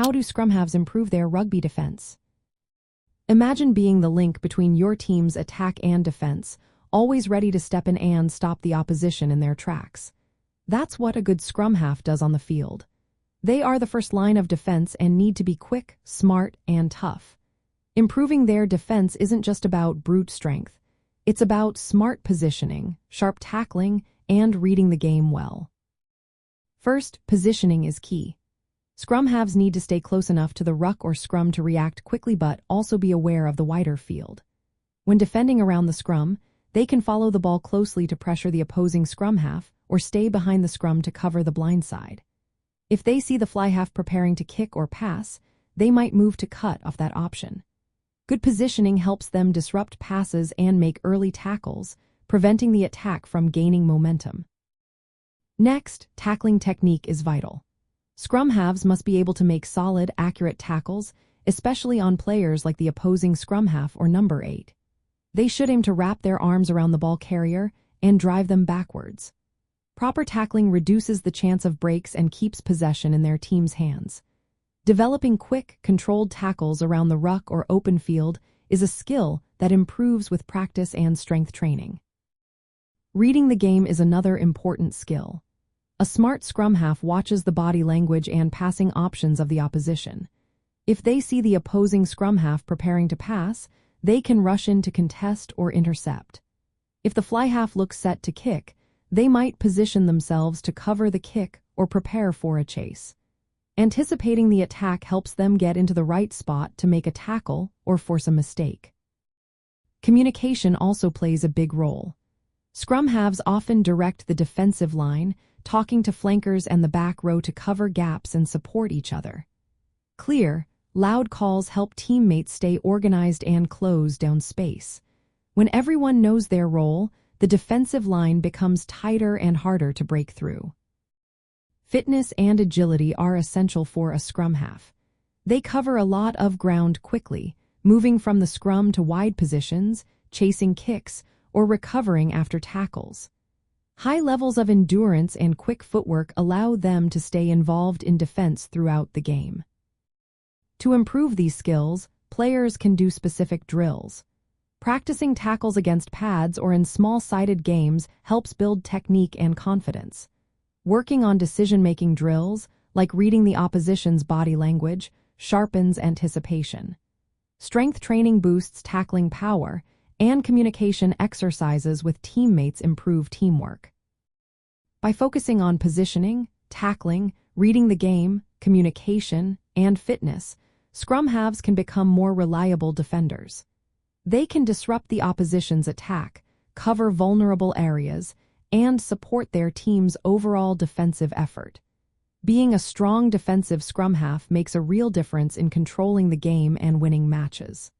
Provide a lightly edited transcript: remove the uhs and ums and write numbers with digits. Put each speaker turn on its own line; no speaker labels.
How do Scrum-Halves improve their rugby defense? Imagine being the link between your team's attack and defense, always ready to step in and stop the opposition in their tracks. That's what a good Scrum-Half does on the field. They are the first line of defense and need to be quick, smart, and tough. Improving their defense isn't just about brute strength. It's about smart positioning, sharp tackling, and reading the game well. First, positioning is key. Scrum-Halves need to stay close enough to the ruck or scrum to react quickly but also be aware of the wider field. When defending around the scrum, they can follow the ball closely to pressure the opposing scrum-half or stay behind the scrum to cover the blind side. If they see the fly-half preparing to kick or pass, they might move to cut off that option. Good positioning helps them disrupt passes and make early tackles, preventing the attack from gaining momentum. Next, tackling technique is vital. Scrum-halves must be able to make solid, accurate tackles, especially on players like the opposing scrum-half or number 8. They should aim to wrap their arms around the ball carrier and drive them backwards. Proper tackling reduces the chance of breaks and keeps possession in their team's hands. Developing quick, controlled tackles around the ruck or open field is a skill that improves with practice and strength training. Reading the game is another important skill. A smart scrum-half watches the body language and passing options of the opposition. If they see the opposing scrum-half preparing to pass, they can rush in to contest or intercept. If the fly-half looks set to kick, they might position themselves to cover the kick or prepare for a chase. Anticipating the attack helps them get into the right spot to make a tackle or force a mistake. Communication also plays a big role. Scrum-halves often direct the defensive line, talking to flankers and the back row to cover gaps and support each other. Clear, loud calls help teammates stay organized and close down space. When everyone knows their role, the defensive line becomes tighter and harder to break through. Fitness and agility are essential for a scrum-half. They cover a lot of ground quickly, moving from the scrum to wide positions, chasing kicks, or recovering after tackles. High levels of endurance and quick footwork allow them to stay involved in defense throughout the game. To improve these skills, players can do specific drills. Practicing tackles against pads or in small-sided games helps build technique and confidence. Working on decision-making drills, like reading the opposition's body language, sharpens anticipation. Strength training boosts tackling power, and communication exercises with teammates improve teamwork. By focusing on positioning, tackling, reading the game, communication, and fitness, scrum-halves can become more reliable defenders. They can disrupt the opposition's attack, cover vulnerable areas, and support their team's overall defensive effort. Being a strong defensive scrum-half makes a real difference in controlling the game and winning matches.